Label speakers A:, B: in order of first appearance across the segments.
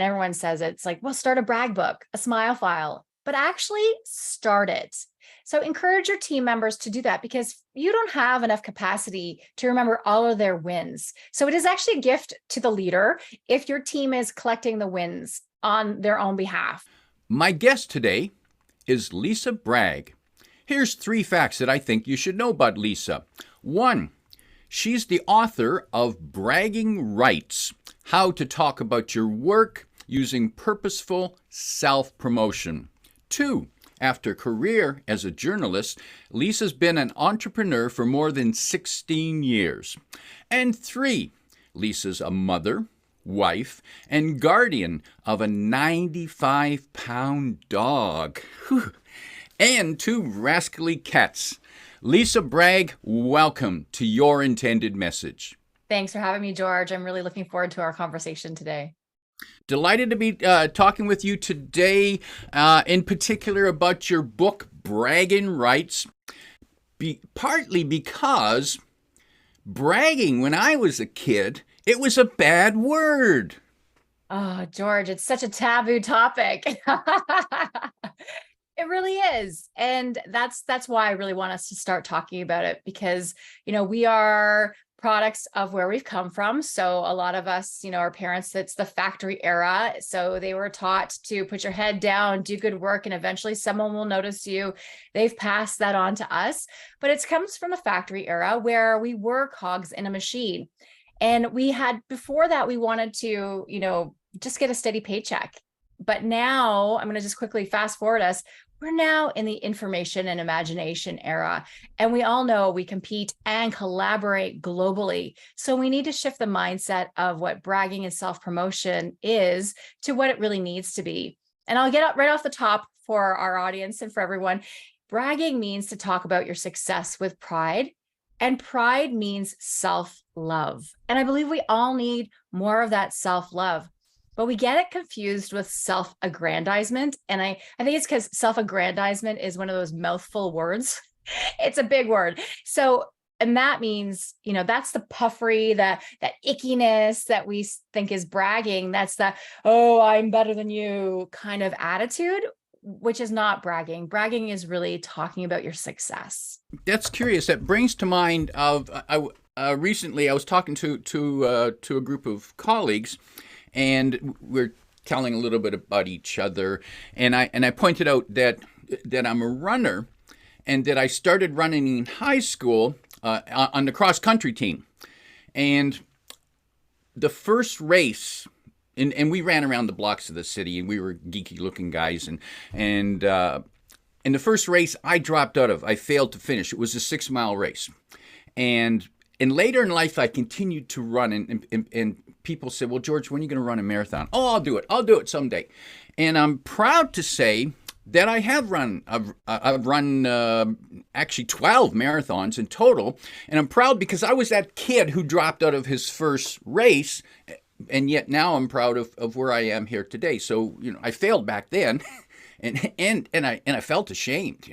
A: and everyone says it's like, well, start a brag book, a smile file, but actually start it. So encourage your team members to do that because you don't have enough capacity to remember all of their wins. So it is actually a gift to the leader if your team is collecting the wins on their own behalf.
B: My guest today is Lisa Bragg. Here's 3 facts that I think you should know about Lisa. 1, she's the author of Bragging Rights: How to Talk About Your Work Using Purposeful Self-Promotion. 2, after a career as a journalist, Lisa's been an entrepreneur for more than 16 years. And 3, Lisa's a mother, wife, and guardian of a 95-pound dog. Whew. And 2 rascally cats. Lisa Bragg, welcome to Your Intended Message.
A: Thanks for having me, George. I'm really looking forward to our conversation today.
B: Delighted to be talking with you today, in particular about your book, Bragging Rights, partly because bragging when I was a kid, it was a bad word.
A: Oh, George, it's such a taboo topic. It really is. And that's why I really want us to start talking about it because, we are products of where we've come from. So a lot of us, our parents, it's the factory era. So they were taught to put your head down, do good work, and eventually someone will notice you. They've passed that on to us, but it comes from the factory era where we were cogs in a machine. And before that, we wanted to, just get a steady paycheck. But now I'm going to just quickly fast forward us. We're now in the information and imagination era, and we all know we compete and collaborate globally. So we need to shift the mindset of what bragging and self-promotion is to what it really needs to be. And I'll get up right off the top for our audience and for everyone. Bragging means to talk about your success with pride, and pride means self-love. And I believe we all need more of that self-love. But we get it confused with self-aggrandizement. And I think it's because self-aggrandizement is one of those mouthful words. It's a big word. So, and that means, that's the puffery, that ickiness that we think is bragging. That's the, oh, I'm better than you kind of attitude, which is not bragging. Bragging is really talking about your success.
B: That's curious. That brings to mind recently I was talking to a group of colleagues, and we're telling a little bit about each other. And I pointed out that I'm a runner, and that I started running in high school on the cross country team. And the first race, and we ran around the blocks of the city, and we were geeky looking guys. And in the first race, I dropped out of. I failed to finish. It was a 6-mile race, and later in life, I continued to run, and people said, well, George, when are you going to run a marathon? Oh, I'll do it. I'll do it someday. And I'm proud to say that I have run. I've run actually 12 marathons in total. And I'm proud because I was that kid who dropped out of his first race. And yet now I'm proud of where I am here today. So, I failed back then. And I felt ashamed,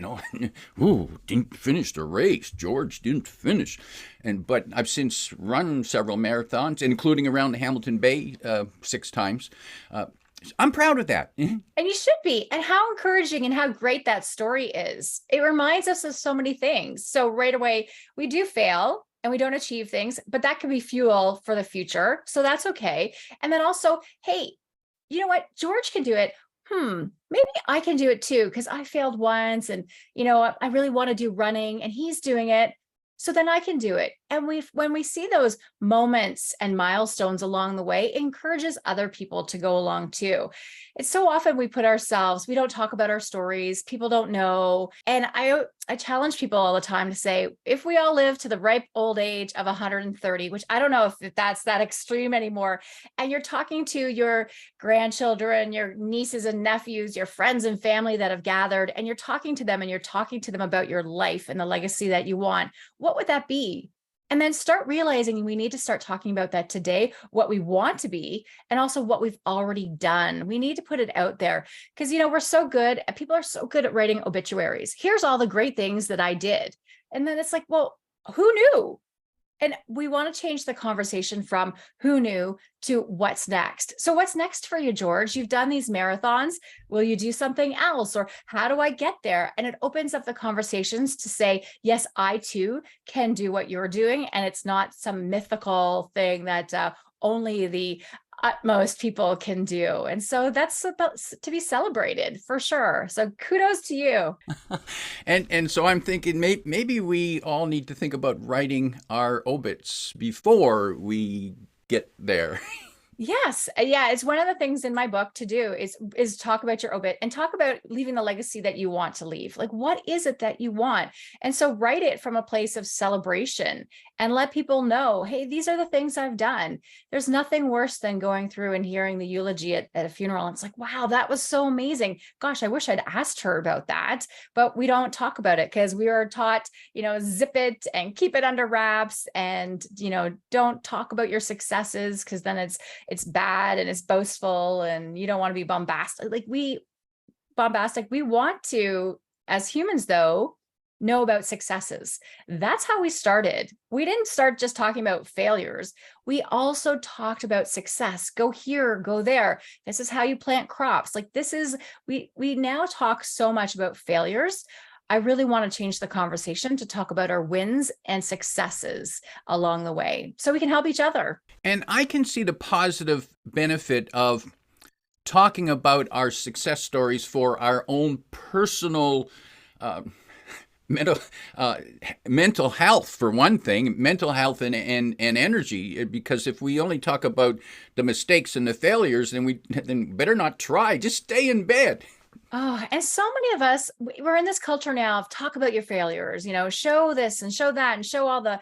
B: Ooh, didn't finish the race. George didn't finish. But I've since run several marathons, including around the Hamilton Bay 6 times. I'm proud of that.
A: And you should be. And how encouraging and how great that story is. It reminds us of so many things. So right away, we do fail and we don't achieve things, but that can be fuel for the future. So that's okay. And then also, hey, you know what? George can do it. Maybe I can do it too, because I failed once and, I really want to do running and he's doing it. So then I can do it. And when we see those moments and milestones along the way, it encourages other people to go along too. It's so often we don't talk about our stories. People don't know. And I challenge people all the time to say, if we all live to the ripe old age of 130, which I don't know if that's that extreme anymore, and you're talking to your grandchildren, your nieces and nephews, your friends and family that have gathered, and you're talking to them about your life and the legacy that you want, what would that be? And then start realizing we need to start talking about that today, what we want to be, and also what we've already done. We need to put it out there because, people are so good at writing obituaries. Here's all the great things that I did. And then it's like, well, who knew? And we want to change the conversation from who knew to what's next. So what's next for you, George? You've done these marathons. Will you do something else? Or how do I get there? And it opens up the conversations to say, yes, I too can do what you're doing. And it's not some mythical thing that only the utmost people can do. And so that's about to be celebrated for sure. So kudos to you.
B: And so I'm thinking maybe we all need to think about writing our obits before we get there.
A: Yes. Yeah. It's one of the things in my book to do is talk about your obit and talk about leaving the legacy that you want to leave. Like, what is it that you want? And so write it from a place of celebration and let people know, hey, these are the things I've done. There's nothing worse than going through and hearing the eulogy at a funeral. And it's like, wow, that was so amazing. Gosh, I wish I'd asked her about that. But we don't talk about it because we are taught, zip it and keep it under wraps and, don't talk about your successes because then it's bad and it's boastful and you don't want to be bombastic. We want to, as humans though, know about successes. That's how we started. We didn't start just talking about failures. We also talked about success. Go here, go there. This is how you plant crops. We now talk so much about failures. I really want to change the conversation to talk about our wins and successes along the way so we can help each other.
B: And I can see the positive benefit of talking about our success stories for our own personal mental health, for one thing, mental health and energy. Because if we only talk about the mistakes and the failures, then better not try. Just stay in bed.
A: Oh, and so many of us, we're in this culture now of talk about your failures, show this and show that and show all the,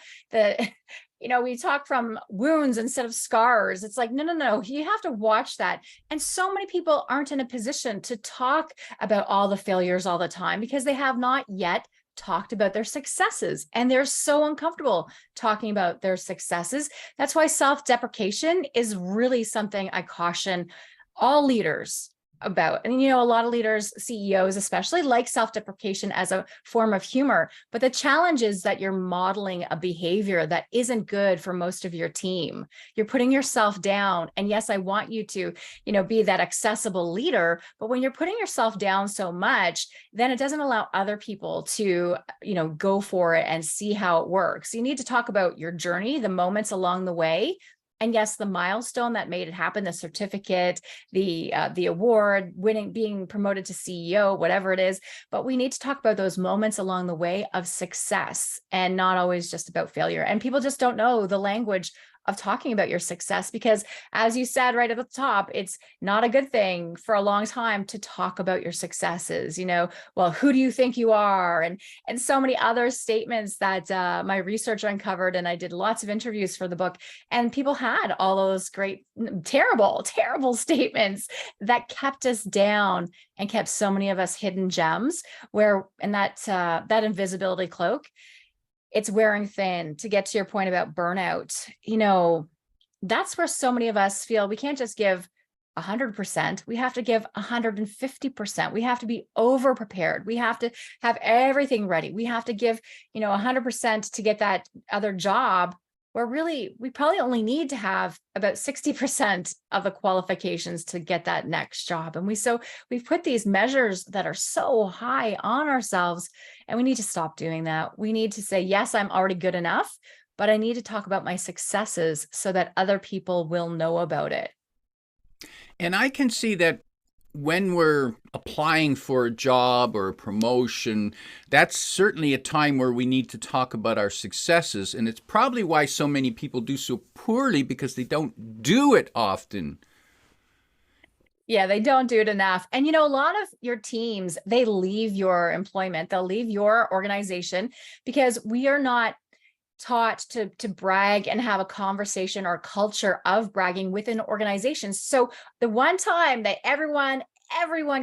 A: we talk from wounds instead of scars. It's like, no, you have to watch that. And so many people aren't in a position to talk about all the failures all the time because they have not yet talked about their successes and they're so uncomfortable talking about their successes. That's why self-deprecation is really something I caution all leaders about. And, a lot of leaders, CEOs especially, like self-deprecation as a form of humor. But the challenge is that you're modeling a behavior that isn't good for most of your team. You're putting yourself down. And yes, I want you to, be that accessible leader. But when you're putting yourself down so much, then it doesn't allow other people to, go for it and see how it works. You need to talk about your journey, the moments along the way. And yes, the milestone that made it happen, the certificate, the award, winning, being promoted to CEO, whatever it is. But we need to talk about those moments along the way of success and not always just about failure. And people just don't know the language of talking about your success because, as you said right at the top, it's not a good thing for a long time to talk about your successes. Well, who do you think you are? And so many other statements that my research uncovered, and I did lots of interviews for the book, and people had all those great, terrible statements that kept us down and kept so many of us hidden gems. And that invisibility cloak, it's wearing thin. To get to your point about burnout, that's where so many of us feel we can't just give 100%. We have to give 150%. We have to be over prepared. We have to have everything ready. We have to give, 100% to get that other job, where really we probably only need to have about 60% of the qualifications to get that next job. And we've put these measures that are so high on ourselves, and we need to stop doing that. We need to say, yes, I'm already good enough, but I need to talk about my successes so that other people will know about it.
B: And I can see that when we're applying for a job or a promotion, that's certainly a time where we need to talk about our successes. And it's probably why so many people do so poorly, because they don't do it often.
A: Yeah, they don't do it enough. And, a lot of your teams, they leave your employment, they'll leave your organization because we are not taught to brag and have a conversation or culture of bragging within organizations. So the one time that everyone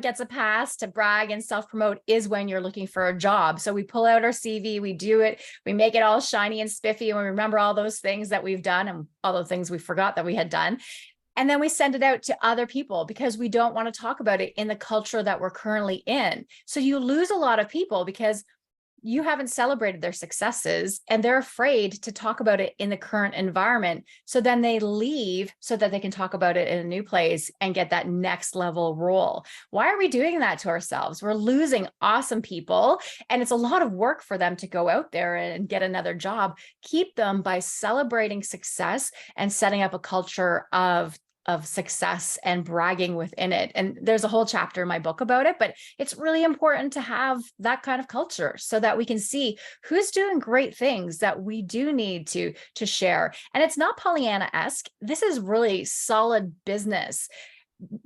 A: gets a pass to brag and self-promote is when you're looking for a job. So we pull out our CV, we do it, we make it all shiny and spiffy, and we remember all those things that we've done and all the things we forgot that we had done. And then we send it out to other people because we don't want to talk about it in the culture that we're currently in. So you lose a lot of people because you haven't celebrated their successes and they're afraid to talk about it in the current environment. So then they leave so that they can talk about it in a new place and get that next level role. Why are we doing that to ourselves? We're losing awesome people, and it's a lot of work for them to go out there and get another job. Keep them by celebrating success and setting up a culture of success and bragging within it. And there's a whole chapter in my book about it, but it's really important to have that kind of culture so that we can see who's doing great things that we do need to share. And it's not Pollyanna-esque. This is really solid business.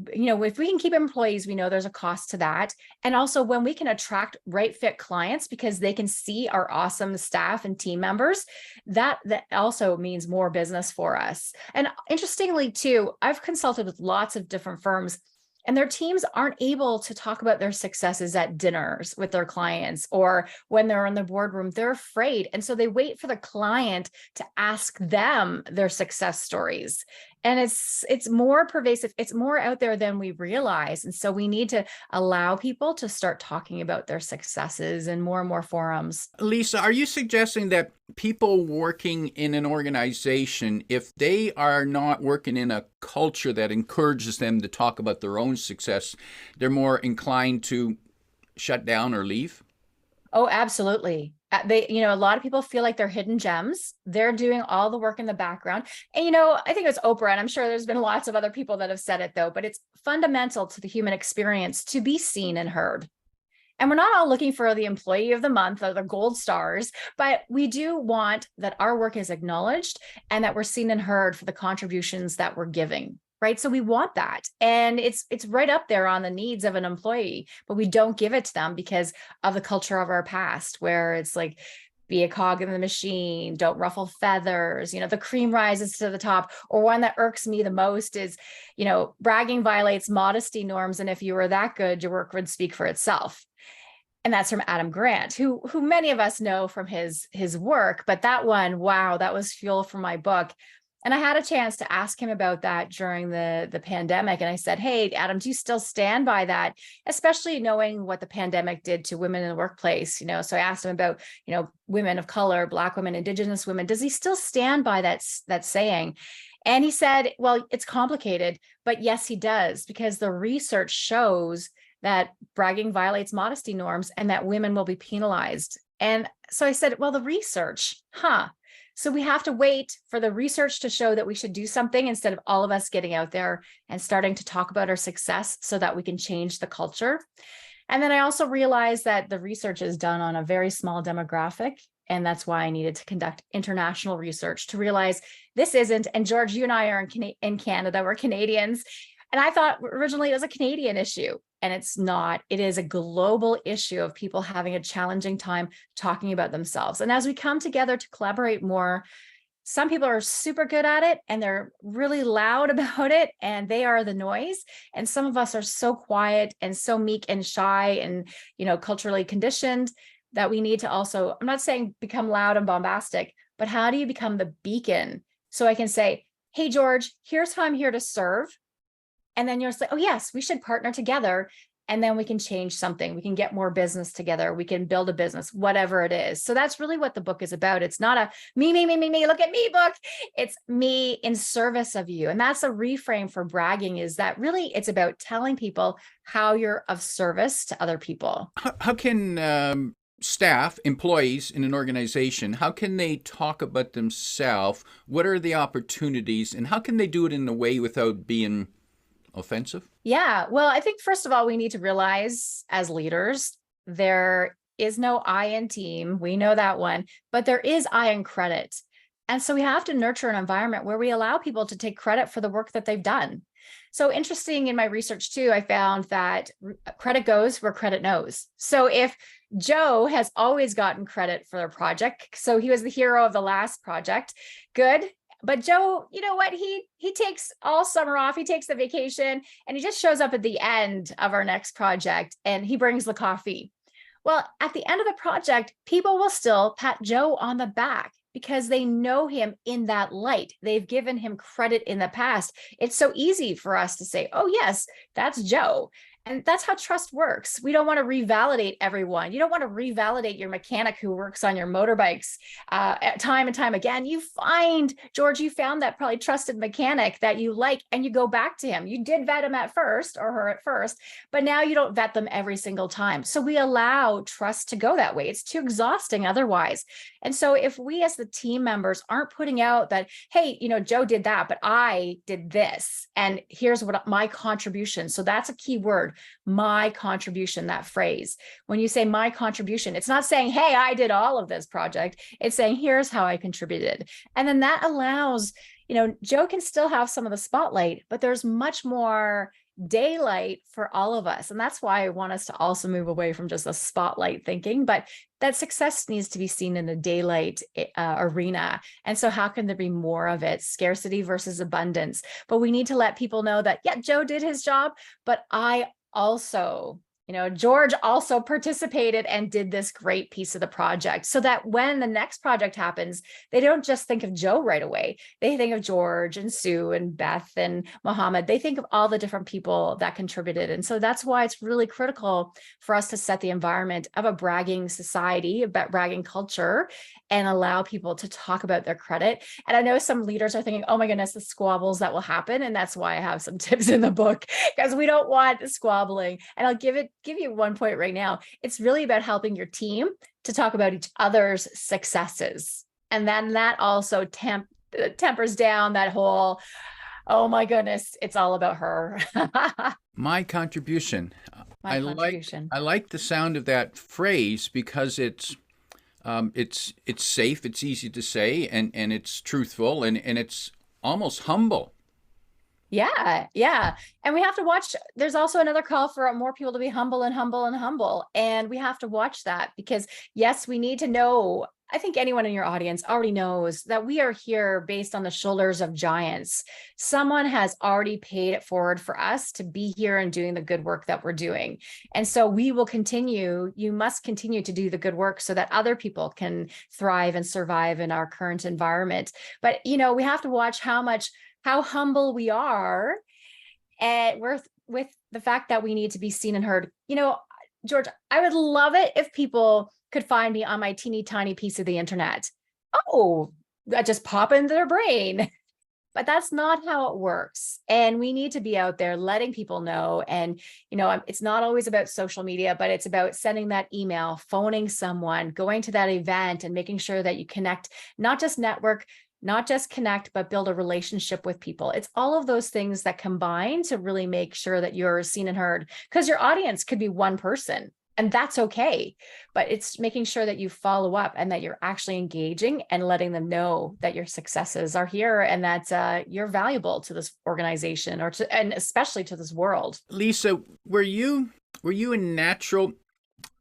A: If we can keep employees, we know there's a cost to that. And also when we can attract right fit clients because they can see our awesome staff and team members, that also means more business for us. And interestingly too, I've consulted with lots of different firms, and their teams aren't able to talk about their successes at dinners with their clients or when they're in the boardroom. They're afraid. And so they wait for the client to ask them their success stories. And it's more pervasive. It's more out there than we realize. And so we need to allow people to start talking about their successes in more and more forums.
B: Lisa, are you suggesting that people working in an organization, if they are not working in a culture that encourages them to talk about their own success, they're more inclined to shut down or leave?
A: Oh, absolutely. A lot of people feel like they're hidden gems. They're doing all the work in the background. And, I think it was Oprah, and I'm sure there's been lots of other people that have said it though, but it's fundamental to the human experience to be seen and heard. And we're not all looking for the employee of the month or the gold stars, but we do want that our work is acknowledged and that we're seen and heard for the contributions that we're giving. Right. So we want that. And it's right up there on the needs of an employee, but we don't give it to them because of the culture of our past, where it's like, be a cog in the machine, don't ruffle feathers, the cream rises to the top. Or one that irks me the most is, bragging violates modesty norms. And if you were that good, your work would speak for itself. And that's from Adam Grant, who many of us know from his work. But that one, wow, that was fuel for my book. And I had a chance to ask him about that during the pandemic. And I said, hey, Adam, do you still stand by that? Especially knowing what the pandemic did to women in the workplace. So I asked him about, women of color, Black women, Indigenous women. Does he still stand by that saying? And he said, well, it's complicated, but yes, he does, because the research shows that bragging violates modesty norms and that women will be penalized. And so I said, well, the research, So we have to wait for the research to show that we should do something instead of all of us getting out there and starting to talk about our success so that we can change the culture. And then I also realized that the research is done on a very small demographic. And that's why I needed to conduct international research to realize this isn't, and George, you and I are in Canada, we're Canadians. And I thought originally it was a Canadian issue, and it's not. It is a global issue of people having a challenging time talking about themselves. And as we come together to collaborate more, some people are super good at it and they're really loud about it and they are the noise. And some of us are so quiet and so meek and shy and, culturally conditioned that we need to also, I'm not saying become loud and bombastic, but how do you become the beacon? So I can say, hey, George, here's how I'm here to serve. And then you're just like, oh, yes, we should partner together. And then we can change something. We can get more business together. We can build a business, whatever it is. So that's really what the book is about. It's not a me, look at me book. It's me in service of you. And that's a reframe for bragging, is that really it's about telling people how you're of service to other people.
B: How can staff, employees in an organization, how can they talk about themselves? What are the opportunities? And how can they do it in a way without being offensive?
A: Yeah. Well, I think first of all, we need to realize as leaders, there is no I in team. We know that one, but there is I in credit. And so we have to nurture an environment where we allow people to take credit for the work that they've done. So interesting, in my research too, I found that credit goes where credit knows. So if Joe has always gotten credit for their project, so he was the hero of the last project, good. But Joe, you know what? He takes all summer off. He takes the vacation and he just shows up at the end of our next project and he brings the coffee. Well, at the end of the project, people will still pat Joe on the back because they know him in that light. They've given him credit in the past. It's so easy for us to say, oh, yes, that's Joe. And that's how trust works. We don't want to revalidate everyone. You don't want to revalidate your mechanic who works on your motorbikes time and time again. You find, George, you found that probably trusted mechanic that you like, and you go back to him. You did vet him at first, or her at first, but now you don't vet them every single time. So we allow trust to go that way. It's too exhausting otherwise. And so if we as the team members aren't putting out that, hey, Joe did that, but I did this, and here's what my contribution. So that's a key word. My contribution, that phrase. When you say my contribution, it's not saying, hey, I did all of this project. It's saying, here's how I contributed. And then that allows, Joe can still have some of the spotlight, but there's much more daylight for all of us. And that's why I want us to also move away from just a spotlight thinking, but that success needs to be seen in the daylight arena. And so how can there be more of it? Scarcity versus abundance. But we need to let people know that, yeah, Joe did his job, but I also, George also participated and did this great piece of the project, so that when the next project happens, they don't just think of Joe right away. They think of George and Sue and Beth and Mohammed. They think of all the different people that contributed. And so that's why it's really critical for us to set the environment of a bragging society, a bragging culture, and allow people to talk about their credit. And I know some leaders are thinking, oh my goodness, the squabbles that will happen. And that's why I have some tips in the book, because we don't want the squabbling. And I'll give you one point right now. It's really about helping your team to talk about each other's successes. And then that also tempers down that whole, oh my goodness, it's all about her.
B: My contribution.
A: My contribution.
B: I like the sound of that phrase because it's safe, it's easy to say, and it's truthful, and it's almost humble.
A: Yeah. And we have to watch. There's also another call for more people to be humble and humble and humble. And we have to watch that because, yes, we need to know. I think anyone in your audience already knows that we are here based on the shoulders of giants. Someone has already paid it forward for us to be here and doing the good work that we're doing. And so we will continue. You must continue to do the good work so that other people can thrive and survive in our current environment. But, we have to watch how humble we are, and with the fact that we need to be seen and heard. George, I would love it if people could find me on my teeny tiny piece of the internet. Oh, that just pop into their brain. But that's not how it works. And we need to be out there letting people know. And, it's not always about social media, but it's about sending that email, phoning someone, going to that event, and making sure that you connect, not just network, not just connect, but build a relationship with people. It's all of those things that combine to really make sure that you're seen and heard, because your audience could be one person, and that's okay. But it's making sure that you follow up and that you're actually engaging and letting them know that your successes are here and that you're valuable to this organization and especially to this world.
B: Lisa, were you a natural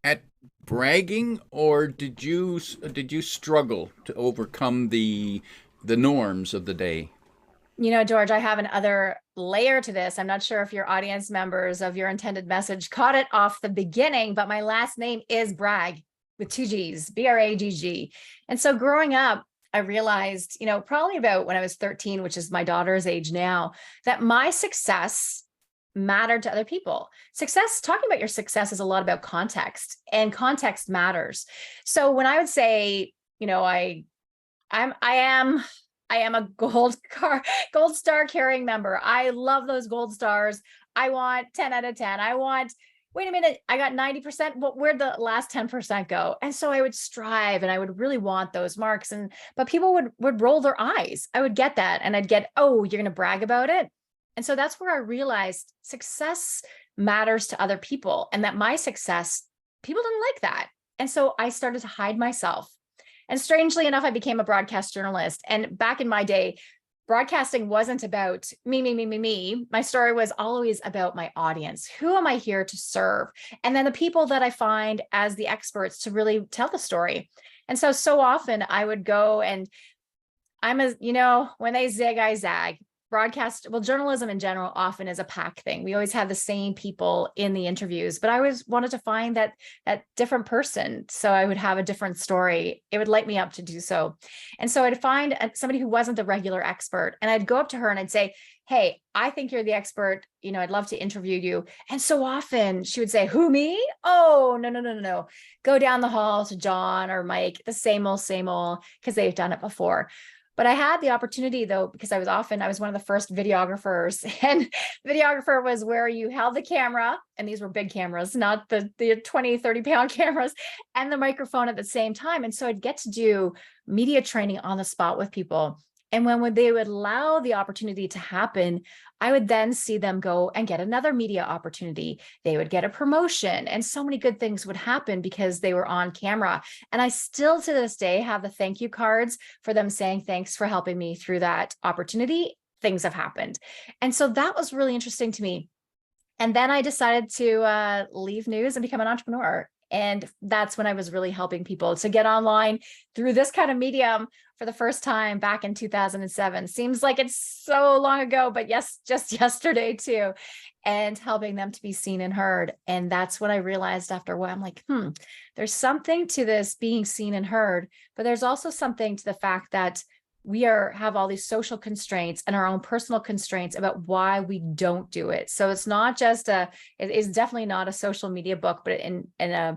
B: at bragging, or did you struggle to overcome the norms of the day?
A: George, I have another layer to this. I'm not sure if your audience members of your intended message caught it off the beginning, but my last name is Bragg with 2 G's, Bragg. And so growing up, I realized, probably about when I was 13, which is my daughter's age now, that my success mattered to other people. Talking about your success is a lot about context, and context matters. So when I would say, I am a gold star carrying member. I love those gold stars. I want 10 out of 10. Wait a minute, I got 90%. Where'd the last 10% go? And so I would strive and I would really want those marks. But people would roll their eyes. I would get that. And I'd get, oh, you're going to brag about it. And so that's where I realized success matters to other people, and that my success, people didn't like that. And so I started to hide myself. And strangely enough, I became a broadcast journalist. And back in my day, broadcasting wasn't about me. My story was always about my audience. Who am I here to serve? And then the people that I find as the experts to really tell the story. And so often I would go, and when they zig, I zag. broadcast, well, journalism in general often is a pack thing. We always have the same people in the interviews, but I always wanted to find that different person. So I would have a different story. It would light me up to do so. And so I'd find somebody who wasn't the regular expert, and I'd go up to her and I'd say, hey, I think you're the expert. I'd love to interview you. And so often she would say, who, me? Oh, no, no, no, no, no. Go down the hall to John or Mike, the same old, because they've done it before. But I had the opportunity, though, because I was one of the first videographers, and videographer was where you held the camera, and these were big cameras, not the 20, 30-pound cameras, and the microphone at the same time. And so I'd get to do media training on the spot with people. And when they would allow the opportunity to happen, I would then see them go and get another media opportunity. They would get a promotion, and so many good things would happen because they were on camera. And I still to this day have the thank you cards for them saying, thanks for helping me through that opportunity. Things have happened. And so that was really interesting to me. And then I decided to leave news and become an entrepreneur. And that's when I was really helping people to get online through this kind of medium for the first time back in 2007. Seems like it's so long ago, but yes, just yesterday too. And helping them to be seen and heard. And that's when I realized after a while, I'm like, there's something to this being seen and heard, but there's also something to the fact that we have all these social constraints and our own personal constraints about why we don't do it. So it's not just it is definitely not a social media book, but in a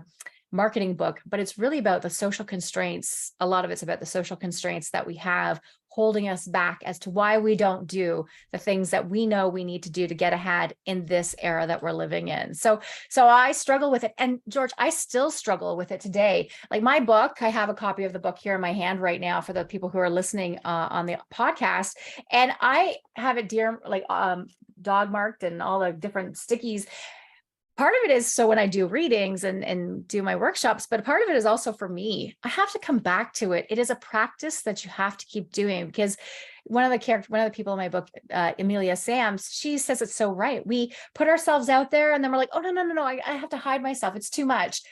A: marketing book, but it's really about the social constraints. A lot of it's about the social constraints that we have holding us back as to why we don't do the things that we know we need to do to get ahead in this era that we're living in. So I struggle with it. And George, I still struggle with it today. Like my book, I have a copy of the book here in my hand right now for the people who are listening on the podcast. And I have it dog marked and all the different stickies. Part of it is so when I do readings and do my workshops, but part of it is also for me. I have to come back to it. It is a practice that you have to keep doing, because one of the people in my book, Amelia Sams, she says it's so right. We put ourselves out there and then we're like, oh, no, I have to hide myself. It's too much.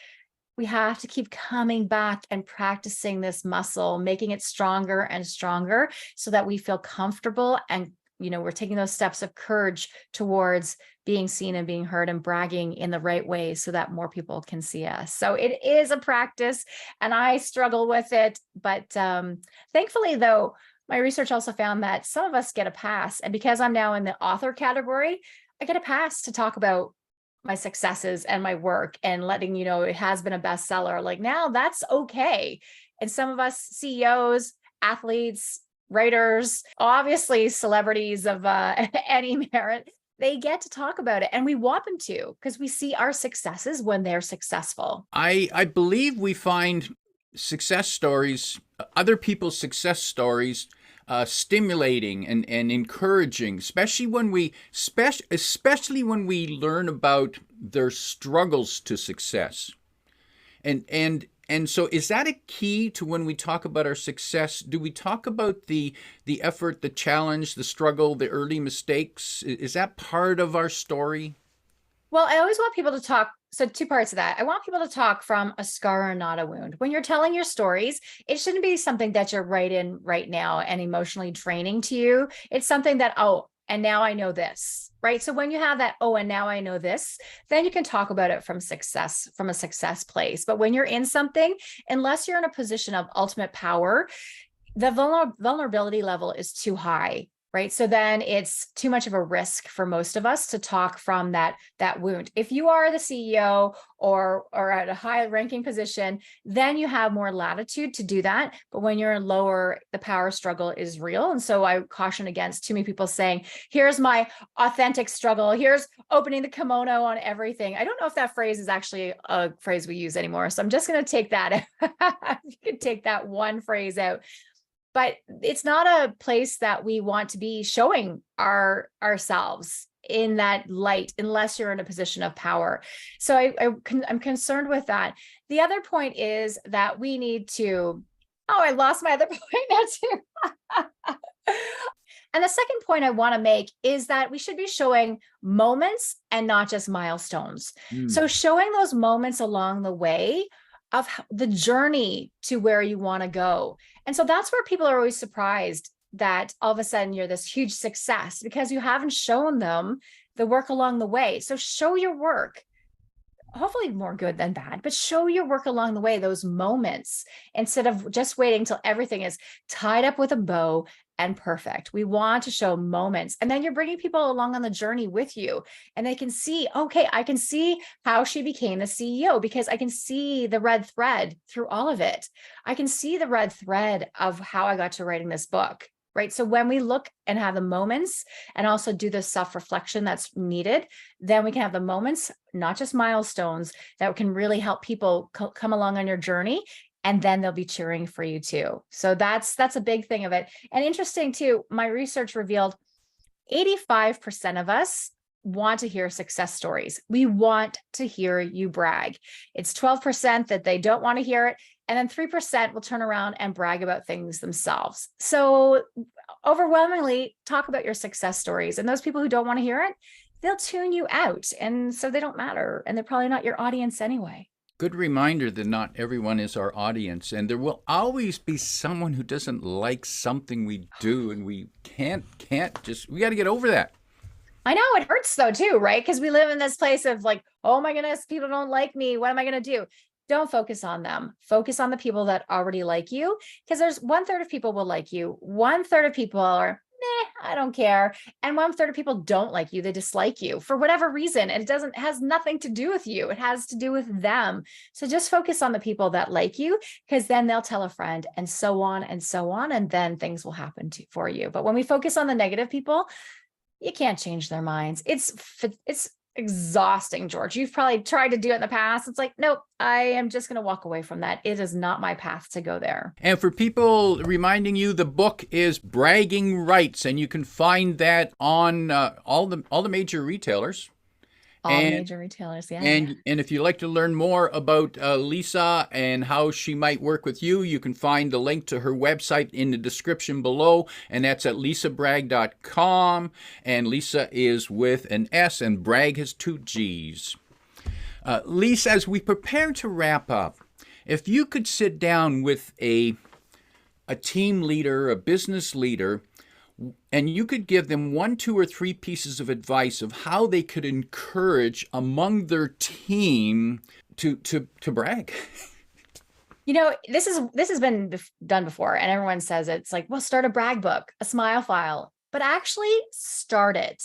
A: We have to keep coming back and practicing this muscle, making it stronger and stronger so that we feel comfortable and we're taking those steps of courage towards being seen and being heard and bragging in the right way so that more people can see us. So it is a practice and I struggle with it. But thankfully, though, my research also found that some of us get a pass. And because I'm now in the author category, I get a pass to talk about my successes and my work and letting it has been a bestseller. Like now that's okay. And some of us CEOs, athletes, writers, obviously celebrities of any merit, they get to talk about it. And we want them to, because we see our successes when they're successful.
B: I believe we find success stories, other people's success stories, stimulating and encouraging, especially when we learn about their struggles to success. And so is that a key to when we talk about our success? Do we talk about the effort, the challenge, the struggle, the early mistakes? Is that part of our story?
A: Well, I always want people to talk. So two parts of that. I want people to talk from a scar and not a wound. When you're telling your stories, it shouldn't be something that you're right now and emotionally draining to you. It's something that, and now I know this, right? So when you have that, and now I know this, then you can talk about it from a success place. But when you're in something, unless you're in a position of ultimate power, the vulnerability level is too high, right? So then it's too much of a risk for most of us to talk from that wound. If you are the CEO or at a high ranking position, then you have more latitude to do that. But when you're in lower, the power struggle is real. And so I caution against too many people saying, here's my authentic struggle. Here's opening the kimono on everything. I don't know if that phrase is actually a phrase we use anymore. So I'm just going to take that. You can take that one phrase out. But it's not a place that we want to be showing ourselves in that light, unless you're in a position of power. So I'm concerned with that. The other point is that we need to, I lost my other point now too. And the second point I want to make is that we should be showing moments and not just milestones. So showing those moments along the way of the journey to where you want to go. And so that's where people are always surprised. that all of a sudden you're this huge success because you haven't shown them the work along the way. So show your work, hopefully more good than bad, but show your work along the way, those moments, instead of just waiting till everything is tied up with a bow and perfect. We want to show moments, and then you're bringing people along on the journey with you, and they can see, okay, I can see how she became the CEO because I can see the red thread through all of it. I can see the red thread of how I got to writing this book. Right. So when we look and have the moments and also do the self-reflection that's needed, then we can have the moments, not just milestones, that can really help people come along on your journey. And then they'll be cheering for you too. So that's a big thing of it. And interesting too, my research revealed 85% of us want to hear success stories. We want to hear you brag. It's 12% that they don't want to hear it. And then 3% will turn around and brag about things themselves. So overwhelmingly, talk about your success stories. And those people who don't want to hear it, they'll tune you out. And so they don't matter. And they're probably not your audience anyway.
B: Good reminder that not everyone is our audience, and there will always be someone who doesn't like something we do, and we can't we got to get over that.
A: I know it hurts though too, right? Because we live in this place of like, oh my goodness, people don't like me. What am I going to do? Don't focus on them. Focus on the people that already like you, because there's 1/3 of people will like you. 1/3 of people are, I don't care. And 1/3 of people don't like you. They dislike you for whatever reason. And it has nothing to do with you. It has to do with them. So just focus on the people that like you, because then they'll tell a friend and so on and so on. And then things will happen for you. But when we focus on the negative people, you can't change their minds. It's exhausting, George. You've probably tried to do it in the past. It's like, nope, I am just going to walk away from that. It is not my path to go there.
B: And for people, reminding you, the book is Bragging Rights, and you can find that on all the major retailers.
A: Major retailers, yeah.
B: And if you'd like to learn more about Lisa and how she might work with you, you can find the link to her website in the description below, and that's at lisabragg.com. And Lisa is with an S, and Bragg has 2 G's. Lisa, as we prepare to wrap up, if you could sit down with a team leader, a business leader, and you could give them 1, 2, or 3 pieces of advice of how they could encourage among their team to brag.
A: You know, this has been done before, and everyone says it's like, well, start a brag book, a smile file, but actually start it.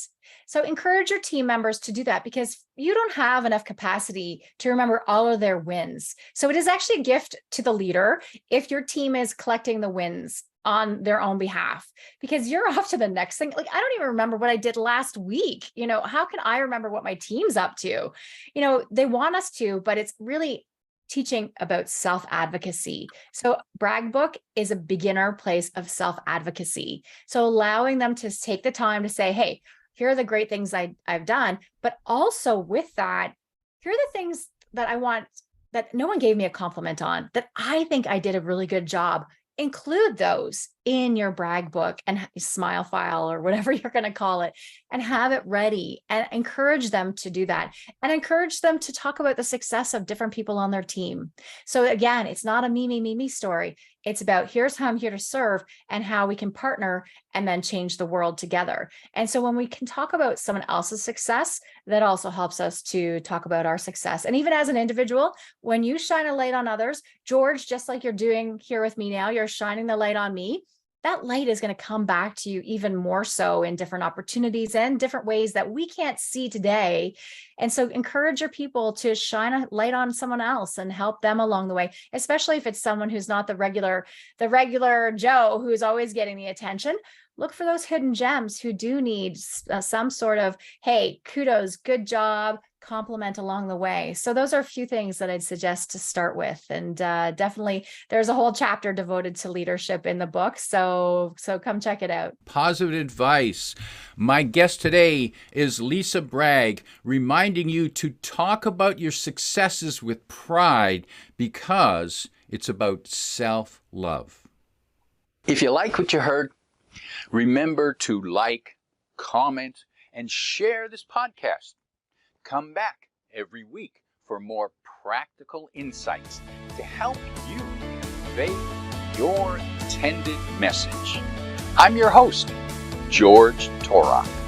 A: So encourage your team members to do that, because you don't have enough capacity to remember all of their wins. So it is actually a gift to the leader if your team is collecting the wins on their own behalf, because you're off to the next thing. Like, I don't even remember what I did last week. You know, how can I remember what my team's up to? You know, they want us to, but it's really teaching about self-advocacy. So Brag Book is a beginner place of self-advocacy. So allowing them to take the time to say, hey, here are the great things I've done, but also with that, here are the things that I want that no one gave me a compliment on, that I think I did a really good job. Include those in your brag book and smile file, or whatever you're going to call it, and have it ready, and encourage them to do that, and encourage them to talk about the success of different people on their team. So again, it's not a me story. It's about, here's how I'm here to serve and how we can partner and then change the world together. And so when we can talk about someone else's success, that also helps us to talk about our success. And even as an individual, when you shine a light on others, George, just like you're doing here with me now, you're shining the light on me. That light is going to come back to you even more so in different opportunities and different ways that we can't see today. And so encourage your people to shine a light on someone else and help them along the way, especially if it's someone who's not the regular Joe who's always getting the attention. Look for those hidden gems who do need some sort of, hey, kudos, good job, compliment along the way. So those are a few things that I'd suggest to start with. And definitely there's a whole chapter devoted to leadership in the book. So come check it out.
B: Positive advice. My guest today is Lisa Bragg, reminding you to talk about your successes with pride, because it's about self-love. If you like what you heard, remember to like, comment, and share this podcast. Come back every week for more practical insights to help you convey your intended message.
C: I'm your host, George Torok.